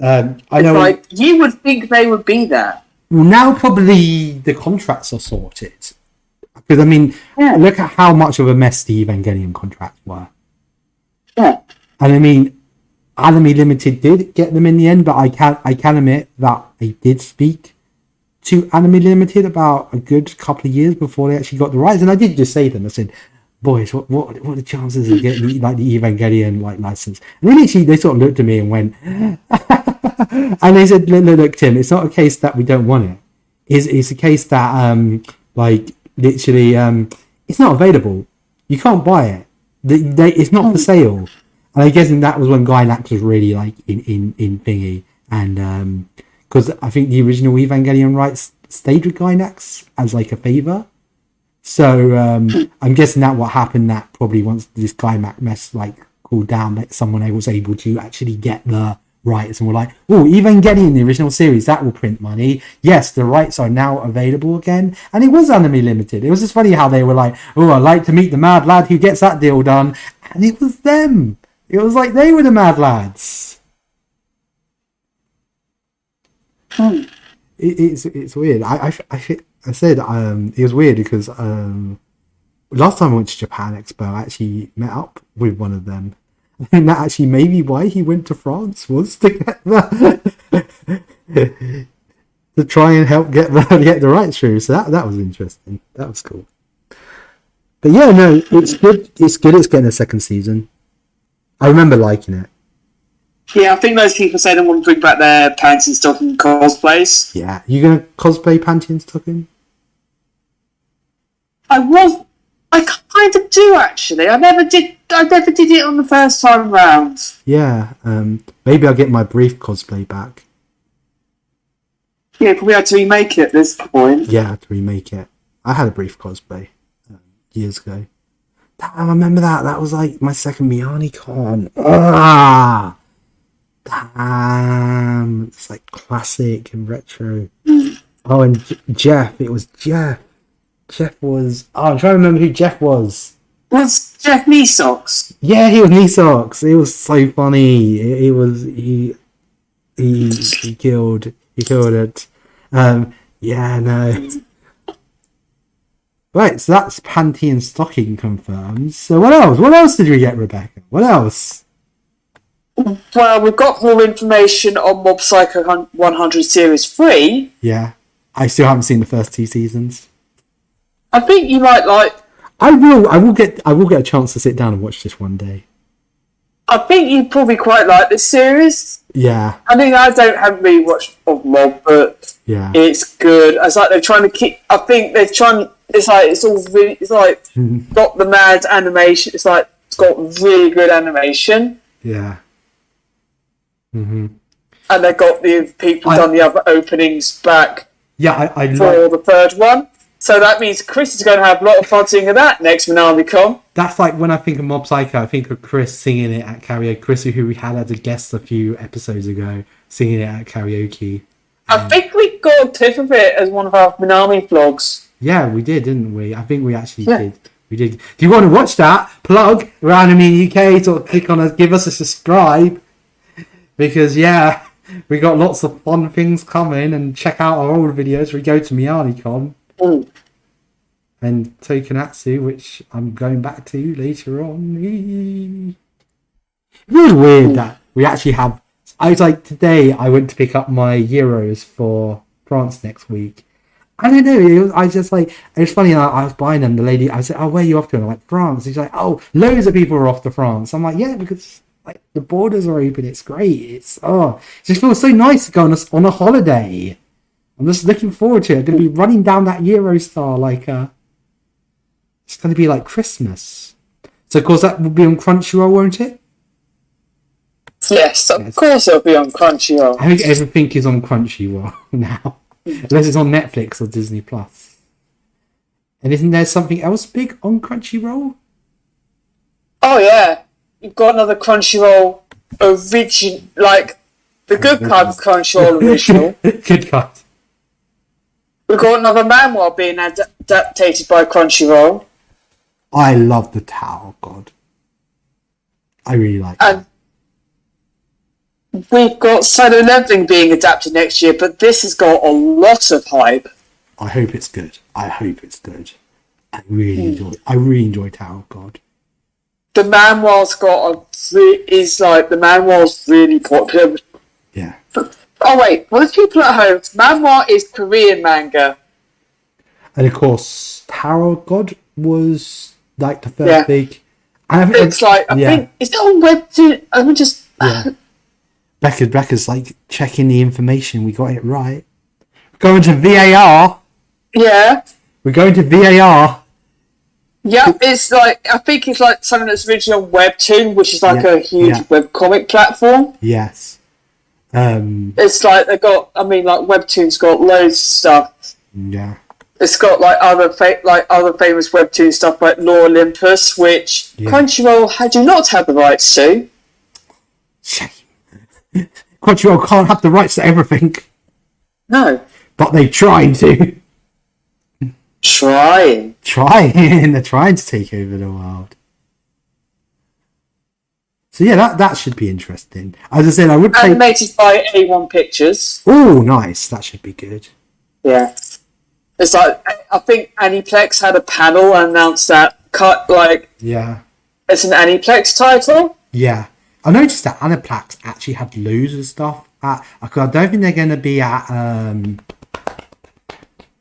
I know. Like, you would think they would be there. Well, now probably the contracts are sorted. Because, I mean, look at how much of a mess the Evangelion contracts were. Yeah. And I mean, Anime Limited did get them in the end, but I can admit that they did speak to Anime Limited about a good couple of years before they actually got the rights. And I did just say to them, I said, boys, what are the chances of getting the Evangelion license? And then actually they sort of looked at me and went, and they said, look, Tim, it's not a case that we don't want it. It's a case that literally it's not available. You can't buy it. It's not for sale. And I guess that was when Gainax was really like in thingy, and because I think the original Evangelion rights stayed with Gainax as like a favor. So I'm guessing that what happened, that probably once this Gainax mess like cooled down, that someone was able to actually get the rights and were like, oh, Evangelion, the original series, that will print money. Yes, the rights are now available again. And it was Anime Limited. It was just funny how they were like, oh, I'd like to meet the mad lad who gets that deal done. And it was them. It was like they were the mad lads. It's weird. I said it was weird because last time I went to Japan Expo, I actually met up with one of them. And that actually may be why he went to France, was to get to try and help get the rights through. So that was interesting. That was cool. But yeah, no, it's good. It's good. It's getting a second season. I remember liking it. Yeah, I think those people say they want to bring back their pants and stocking cosplays. Yeah, you gonna cosplay panty and stocking? I kind of do actually. I never did it on the first time round. Yeah, maybe I'll get my brief cosplay back. Yeah, probably had to remake it at this point. Yeah, I had to remake it. I had a brief cosplay years ago. I remember that. That was like my second Miyani con. Ah, damn! It's like classic and retro. Oh, and Jeff. It was Jeff. Jeff was... Oh, I'm trying to remember who Jeff was. Was Jeff Meesox? Yeah, he was Meesox. It was so funny. It was... He killed it. Yeah, no. Right, so that's panty and stocking confirmed. So what else? What else did we get, Rebecca? What else? Well, we've got more information on Mob Psycho 100 Series 3. Yeah. I still haven't seen the first 2 seasons. I think you might like... I will get a chance to sit down and watch this one day. I think you probably quite like this series. Yeah. I mean, haven't really watched of Mob, but yeah, it's good. It's like they're trying to keep... I think they're trying... It's like got the mad animation. It's like it's got really good animation. Yeah. Mm-hmm. And they got the people done the other openings back. Yeah, I for the third one. So that means Chris is going to have a lot of fun singing that next MinamiCon. That's like when I think of Mob Psycho, I think of Chris singing it at karaoke. Chris, who we had as a guest a few episodes ago, singing it at karaoke. I think we got a clip of it as one of our Minami vlogs. Yeah, we did, didn't we? I think we actually did. We did. If you want to watch that, plug Anime UK, sort of click on us, give us a subscribe. Because, yeah, we got lots of fun things coming, and check out our old videos. We go to MianiCon. And Tokunatsu, which I'm going back to later on. It was weird that we actually have... I was like, today I went to pick up my Euros for France next week. I don't know, I was just like... It was funny, I was buying them, the lady... I said, oh, where are you off to? And I'm like, France. She's like, oh, loads of people are off to France. I'm like, yeah, because like the borders are open. It's great. It just feels so nice to go on a holiday. I'm just looking forward to it. I'm going to be running down that Eurostar like... It's going to be like Christmas. So, of course, that will be on Crunchyroll, won't it? Yes, of course it'll be on Crunchyroll. I think everything is on Crunchyroll now. Unless it's on Netflix or Disney+. And isn't there something else big on Crunchyroll? Oh, yeah. You've got another Crunchyroll original, like the good kind of Crunchyroll original. Good kind. We've got another manhwa being adapted by Crunchyroll. I love the Tower of God. I really like it. We've got Solo Leveling being adapted next year, but this has got a lot of hype. I hope it's good. I really enjoy Tower of God. The manhwa's the manhwa's really popular. Yeah. Oh wait, for the people at home, manhwa is Korean manga. And of course, Tower of God was like the first big... I think it's on Webtoon. I'm just... Yeah. Becca's like checking the information. We got it right. We're going to VAR. Yeah. We're going to VAR. Yeah, it's like I think it's like something that's originally on Webtoon, which is like a huge webcomic platform. Yes. It's like they got. I mean, like Webtoon's got loads of stuff. Yeah. It's got like other famous Webtoon stuff like Law Olympus, which Crunchyroll do not have the rights to. Shame. Crunchyroll can't have the rights to everything. No. But they tried to. Trying. They're trying to take over the world. So yeah, that should be interesting. As I said, I would play... Animated by A1 Pictures. Oh, nice. That should be good. Yeah. It's like, I think Aniplex had a panel and announced that, Yeah. It's an Aniplex title. Yeah. I noticed that Aniplex actually had loads of stuff at... I don't think they're going to be at...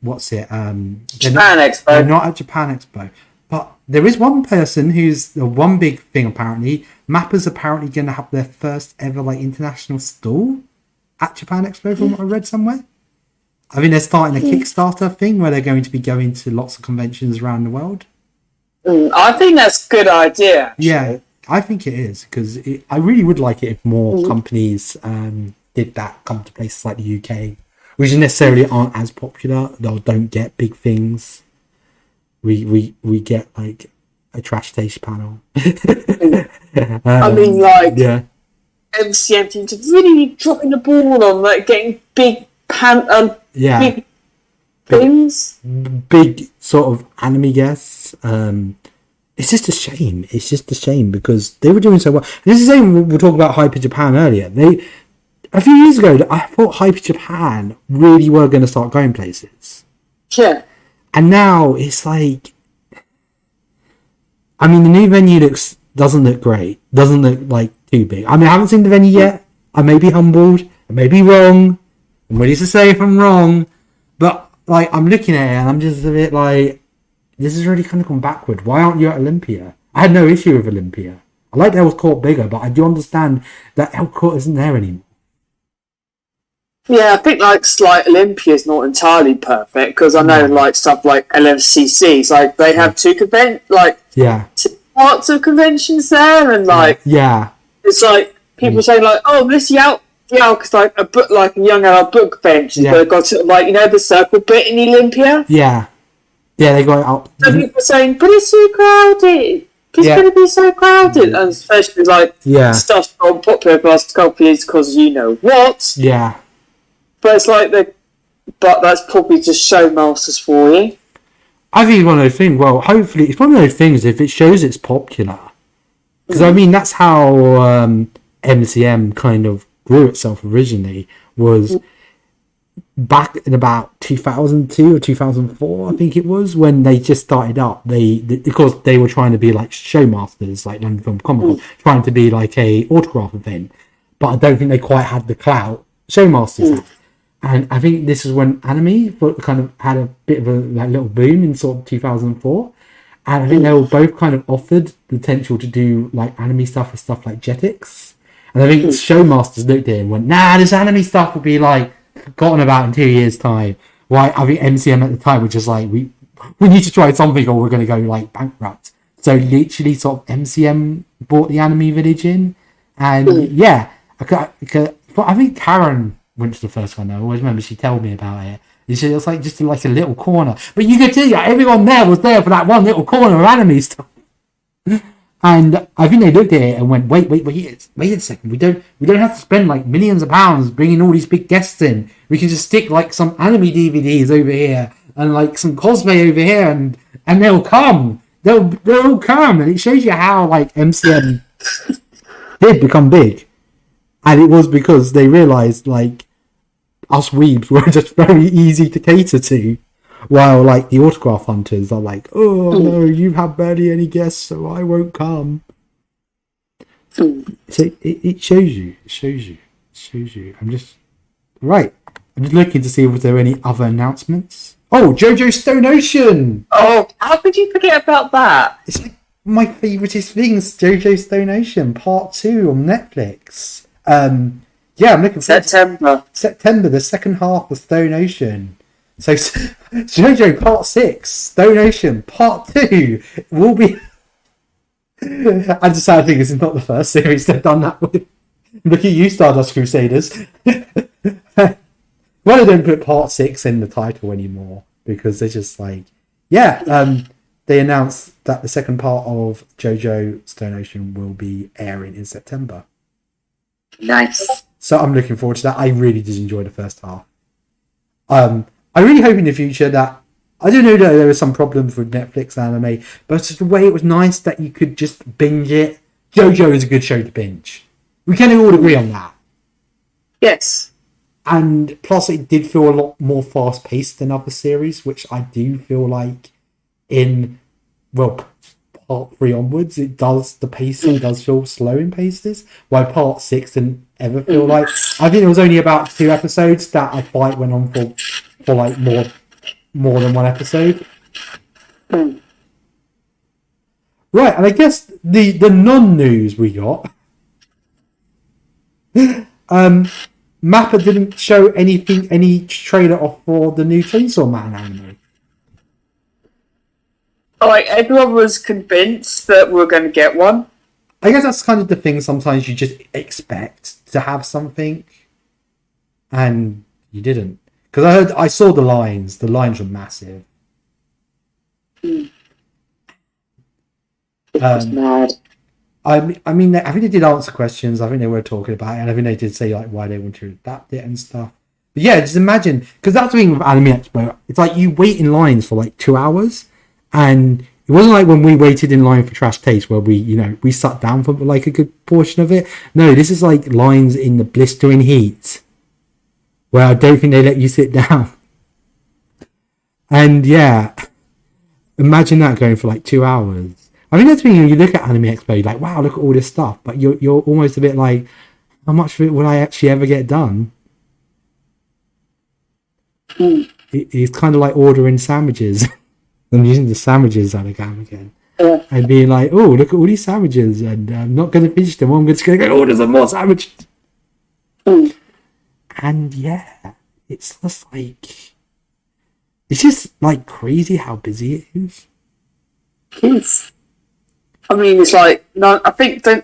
what's it? Japan Expo. They're not at Japan Expo. But there is one person who's the one big thing apparently. Mappa's apparently going to have their first ever like international stall at Japan Expo from what I read somewhere. I think they're starting a Kickstarter thing where they're going to be going to lots of conventions around the world. I think that's a good idea. Actually. Yeah, I think it is because I really would like it if more companies did that, come to places like the UK, which necessarily aren't as popular or don't get big things. We get like a trash taste panel. I mean, like MCM teams are really dropping the ball on like getting big big things, big sort of anime guests. It's just a shame. It's just a shame because they were doing so well. And this is the same. We were talking about Hyper Japan earlier. A few years ago, I thought Hyper Japan really were going to start going places. Yeah. And now it's like, I mean, the new venue doesn't look great. Doesn't look like too big. I mean, I haven't seen the venue yet. I may be humbled. I may be wrong. I'm ready to say if I'm wrong. But like, I'm looking at it and I'm just a bit like, this is really kind of gone backward. Why aren't you at Olympia? I had no issue with Olympia. I like El's Court bigger, but I do understand that El Court isn't there anymore. Yeah, I think like Slight Olympia is not entirely perfect because I know like stuff like LFCCs, like they have two parts of conventions there, and like it's like people saying like, oh, this because like a book, like a young adult book bench, but they've got it like the circle bit in Olympia. Yeah, they got it up. So people are saying, but it's too crowded. It's going to be so crowded, and especially like stuff's gone popular the last couple of years because you know what. Yeah. But it's like but that's probably just showmasters for you. I think it's one of those things. Well, hopefully, it's one of those things. If it shows it's popular, because I mean that's how MCM kind of grew itself originally. Was back in about 2002 or 2004, I think it was, when they just started up. They because they were trying to be like showmasters, like London Film Comic Con, trying to be like a autograph event, but I don't think they quite had the clout showmasters had. And I think this is when anime kind of had a bit of a like little boom in sort of 2004, and I think they were both kind of offered the potential to do like anime stuff with stuff like Jetix, and I think showmasters looked at it and went, nah, this anime stuff will be like forgotten about in 2 years time. Why? I think MCM at the time were just like, we need to try something or we're going to go like bankrupt. So literally sort of MCM bought the anime village in, and I think Karen went to the first one. I always remember she told me about it. It was like just like a little corner, but you could see everyone there was there for that one little corner of anime stuff. And I think they looked at it and went, wait a second. We don't have to spend like millions of pounds bringing all these big guests in. We can just stick like some anime DVDs over here and like some cosplay over here, and they'll come. They'll all come, and it shows you how like MCM did become big, and it was because they realised like us weebs were just very easy to cater to. While like the autograph hunters are like, oh no, you have barely any guests, so I won't come. So it shows you. I'm just looking to see if there are any other announcements. Oh, JoJo Stone Ocean. Oh, how could you forget about that? It's like my favouriteest things, JoJo Stone Ocean Part 2 on Netflix. I'm looking for September, the second half of Stone Ocean. So JoJo Part 6, Stone Ocean Part 2 will be... And the sad thing is, it's not the first series they've done that with. Look at you, Stardust Crusaders. Well, they don't put Part 6 in the title anymore because they're just like... Yeah, they announced that the second part of JoJo Stone Ocean will be airing in September. Nice. So I'm looking forward to that. I really did enjoy the first half. I really hope in the future that... I don't know that there were some problems with Netflix anime, but it's just the way it was nice that you could just binge it. JoJo is a good show to binge. We can all agree on that. Yes. And plus it did feel a lot more fast-paced than other series, which I do feel like in, well, part 3 onwards, the pacing does feel slow in paces, while part 6 didn't ever feel like... I think it was only about 2 episodes that a fight went on for like more than 1 episode. Right, and I guess the non-news we got... Mappa didn't show any trailer off for the new Chainsaw Man anime. Like, everyone was convinced that we were going to get one. I guess that's kind of the thing. Sometimes you just expect to have something, and you didn't. Because I saw the lines. The lines were massive. It was mad. I mean, I think they did answer questions. I think they were talking about it, and I think they did say like why they want to adapt it and stuff. But yeah, just imagine, because that's the thing with Anime Expo. It's like you wait in lines for like 2 hours, and it wasn't like when we waited in line for Trash Taste where we sat down for like a good portion of it. No, this is like lines in the blistering heat where I don't think they let you sit down. And yeah, imagine that going for like 2 hours. I mean, that's when you look at Anime Expo, you're like, wow, look at all this stuff. But you're almost a bit like, how much of it will I actually ever get done? It's kind of like ordering sandwiches. I'm using the sandwiches anagram again. And being like, oh, look at all these sandwiches. And I'm not going to finish them. I'm just going to go order some more sandwiches. And yeah, it's just like... It's just like crazy how busy it is. It is. I mean, it's like, no, I think the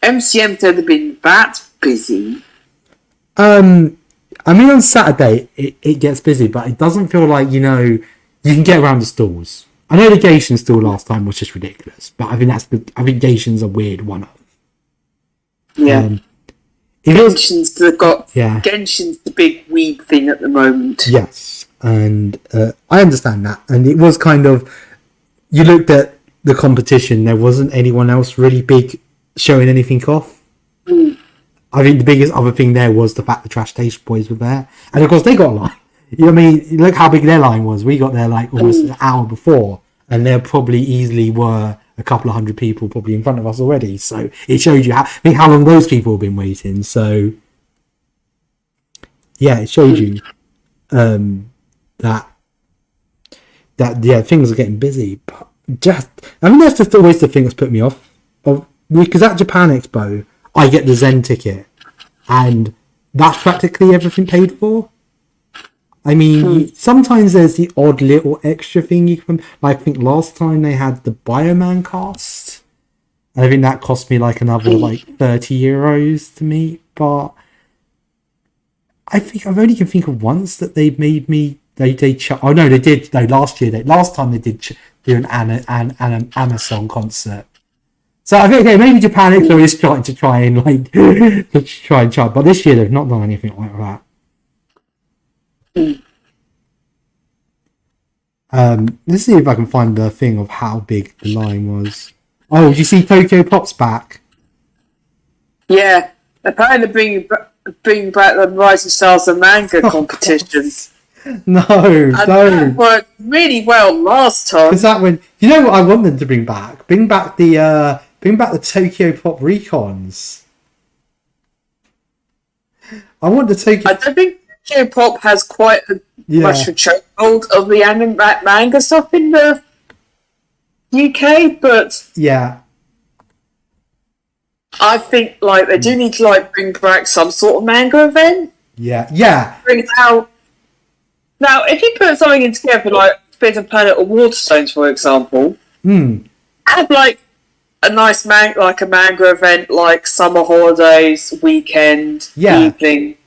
MCM's never been that busy. I mean, on Saturday, it gets busy, but it doesn't feel like, you can get around the stalls. I know the Gation stall last time was just ridiculous, but I think Gation's a weird one-off. Yeah. Genshin's the big weed thing at the moment. Yes, and I understand that. And it was kind of, you looked at the competition, there wasn't anyone else really big showing anything off. I think the biggest other thing there was the fact the Trash Taste Boys were there. And of course they got a line. You know what I mean? Look how big their line was. We got there like almost an hour before, and there probably easily were a couple of hundred people probably in front of us already. So it showed you how long those people have been waiting. So yeah, it showed you that things are getting busy. But that's just always the thing that's put me off. Because at Japan Expo, I get the Zen ticket, and that's practically everything paid for. I mean, sometimes there's the odd little extra thing you can... Like, I think last time they had the Bioman cast, and I think that cost me like another like €30 to meet. But I think I've only can think of once that they've made me... They did. Last time they did do an Amazon concert. So I think maybe Japan Expo is starting to try and try. But this year they've not done anything like that. Let's see if I can find the thing of how big the line was. Oh, did you see Tokyo Pop's back? Yeah, apparently bringing back the Rising Stars of Manga competition. No, don't. That worked really well last time. Is that when you know what I want them to bring back? Bring back the Tokyo Pop Recons. I want the Tokyo. I don't think Tokyo Pop has quite much of a chokehold of the anime manga stuff in the UK, but yeah, I think they do need to bring back some sort of manga event. Yeah. Bring out Now, if you put something in together, like Spit and Planet or Waterstones, for example, have like a nice like a manga event, like summer holidays, weekend, evening.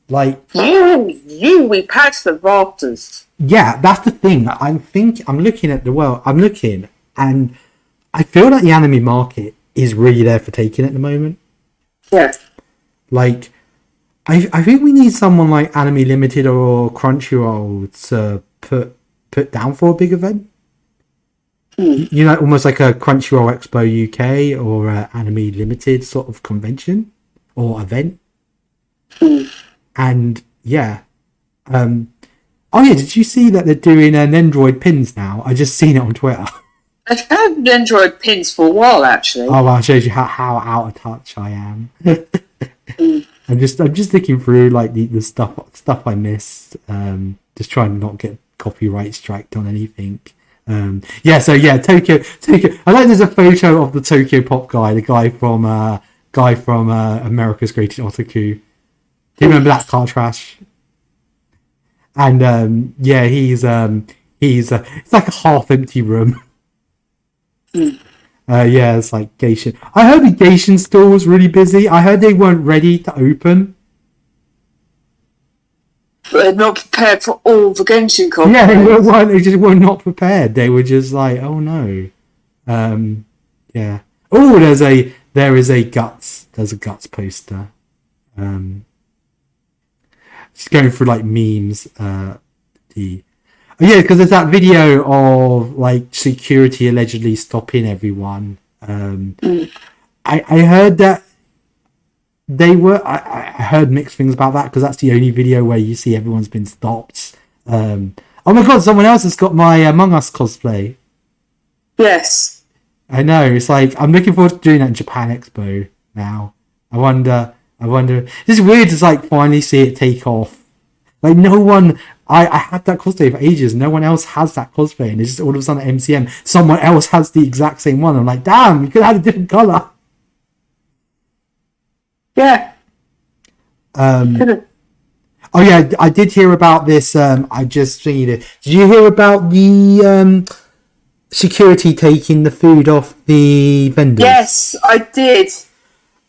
Like we packed the rafters. Yeah, that's the thing. I'm looking at the world. I'm looking, and I feel like the anime market is really there for taking at the moment. Yeah. Like, I think we need someone like Anime Limited or Crunchyroll to put down for a big event. You know, almost like a Crunchyroll Expo UK or a Anime Limited sort of convention or event. And yeah, oh yeah, did you see that they're doing an Android pins now? I just seen it on Twitter. I've had Android pins for a while, actually. Oh, well, it shows you how out of touch I am. I'm just looking through like the stuff I missed. Just trying to not get copyright striked on anything. Tokyo. I like there's a photo of the Tokyo Pop guy, the guy from America's Greatest Otaku. Do you remember that car trash? And he's it's like a half empty room. It's like Geishin. I heard the Geishin store was really busy. I heard they weren't ready to open. But they're not prepared for all the Genshin content. Yeah, they just were not prepared. They were just like, oh no. Yeah. Oh, there is a Guts. There's a Guts poster. Just going through like memes. Because there's that video of like security allegedly stopping everyone. I heard that they were. I heard mixed things about that because that's the only video where you see everyone's been stopped. Oh my god! Someone else has got my Among Us cosplay. Yes, I know. It's like I'm looking forward to doing that in Japan Expo now. I wonder. It's weird to like finally see it take off. Like no one. I had that cosplay for ages. No one else has that cosplay, and it's just all of a sudden at MCM, someone else has the exact same one. I'm like, damn, you could have had a different color. Yeah. Oh yeah, I did hear about this. I just seen it. Did you hear about the security taking the food off the vendors? Yes, I did.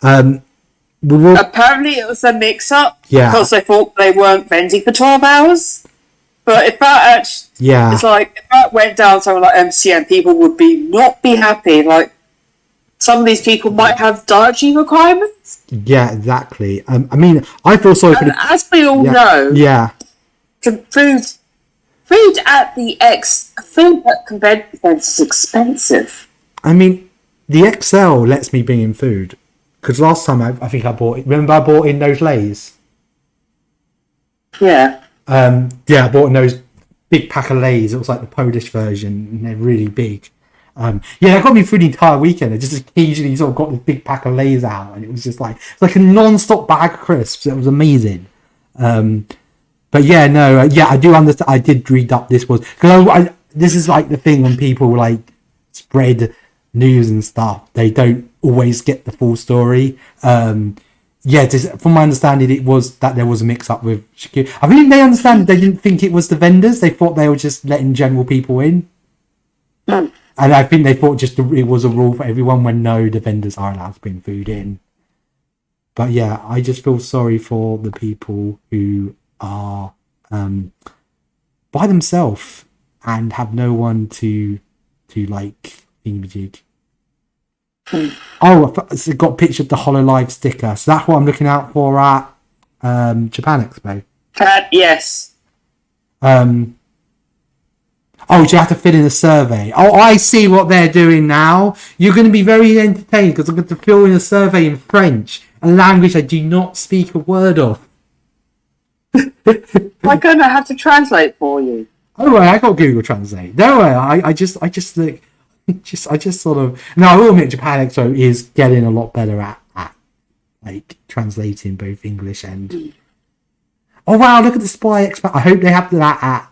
Apparently it was a mix-up because they thought they weren't vending for 12 hours. But if that it's like if that went down somewhere like MCM, people would not be happy. Like some of these people might have dietary requirements. Yeah, exactly. I mean, I feel sorry for as we all know. Yeah. Food at convention events is expensive. I mean, the XL lets me bring in food. Because last time I think I bought it. Remember I bought in those Lays? Yeah. I bought in those big pack of Lays. It was like the Polish version, and they're really big. They got me through the entire weekend. I just occasionally sort of got this big pack of Lays out, and it was just like it's like a non-stop bag of crisps. It was amazing. But yeah, no, I do understand. I did read up this was because this is like the thing when people like spread news and stuff. They don't always get the full story. From my understanding, it was that there was a mix-up with security. I think they understand they didn't think it was the vendors. They thought they were just letting general people in. And I think they thought just it was a rule for everyone when no, the vendors are allowed to bring food in. But yeah, I just feel sorry for the people who are by themselves and have no one to like thingamajig. Oh, it's got a picture of the HoloLive sticker. So that's what I'm looking out for at Japan Expo. Yes. Do you have to fill in a survey? Oh, I see what they're doing now. You're going to be very entertained because I'm going to fill in a survey in French, a language I do not speak a word of. I'm going to have to translate for you. Oh, I got Google Translate. No way. I just look. I just sort of. No, I will admit Japan Expo is getting a lot better at like translating both English and. Oh wow! Look at the Spy X. I hope they have that at.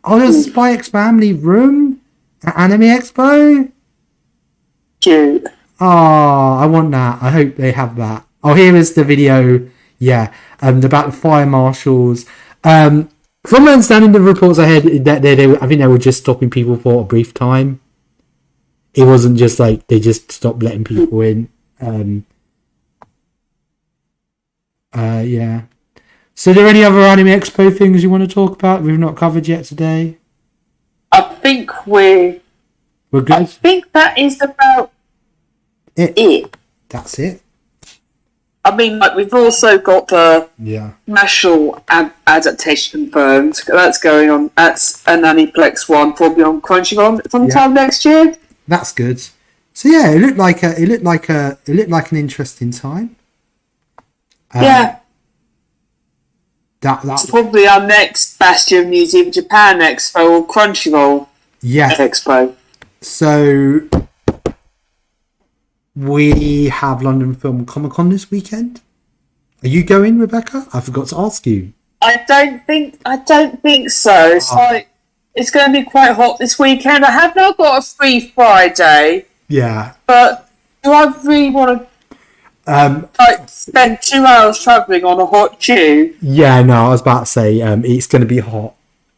There's a Spy X Family room at Anime Expo. Cute. Oh, I want that. I hope they have that. Oh, here is the video. Yeah, about the fire marshals. From my understanding, the reports I had that I think they were just stopping people for a brief time. It wasn't just like they just stopped letting people in. Yeah. So, are there any other Anime Expo things you want to talk about we've not covered yet today? I think we're good. I think that is about it. That's it. I mean, like, we've also got the Yeah. national adaptation confirmed. That's going on. That's an Aniplex one, probably on Crunchyroll sometime next year. That's good. So yeah, it looked like an interesting time. Yeah. That's probably our next Bastion Museum Japan Expo or Crunchyroll Expo. So we have London Film Comic Con this weekend. Are you going, Rebecca? I forgot to ask you. I don't think so. It's like it's going to be quite hot this weekend. I have now got a free Friday. Yeah. But do I really want to spend 2 hours travelling on a hot tube? Yeah, no, I was about to say it's going to be hot.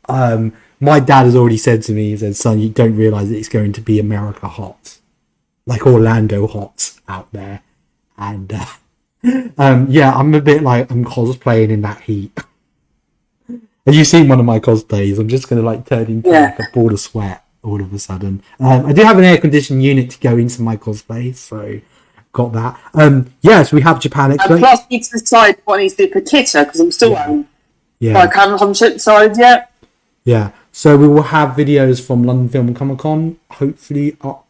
My dad has already said to me, he said, son, you don't realise that it's going to be America hot. Like Orlando hot out there. And yeah, I'm a bit like I'm cosplaying in that heat. Have you seen one of my cosplays? I'm just going to like turn into like a ball of sweat all of a sudden. I do have an air conditioned unit to go into my cosplay, so got that. So we have Japan Expo. And plus, I need to decide what I need to do for Kita because I'm still like I haven't decided yet. Yeah, so we will have videos from London Film and Comic Con hopefully up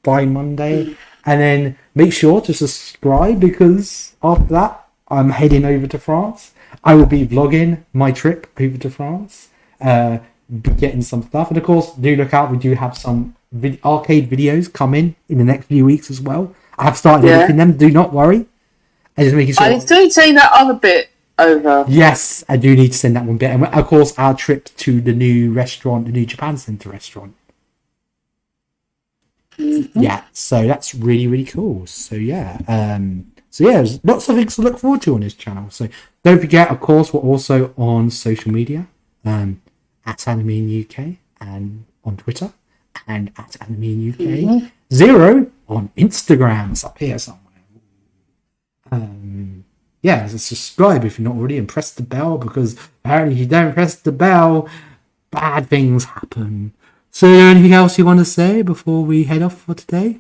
by Monday, and then make sure to subscribe because after that I'm heading over to France. I will be vlogging my trip over to France, be getting some stuff, and of course do look out, we do have some arcade videos coming in the next few weeks as well. I have started editing them, do not worry. And just making sure I still take that other bit over. Yes, I do need to send that one bit, and of course our trip to the new restaurant, the new Japan Center restaurant. Yeah, so that's really, really cool. So yeah, there's lots of things to look forward to on this channel. So don't forget, of course, we're also on social media, at animeintheuk and on Twitter, and at animeintheuk 0 on Instagram. It's up here somewhere. So subscribe if you're not already, and press the bell because apparently if you don't press the bell, bad things happen. So, anything else you want to say before we head off for today?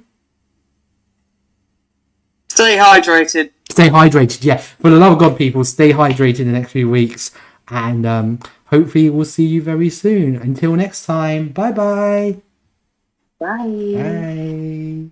Stay hydrated. Stay hydrated, yeah. For the love of God, people, stay hydrated in the next few weeks. And hopefully we'll see you very soon. Until next time, bye-bye. Bye. Bye.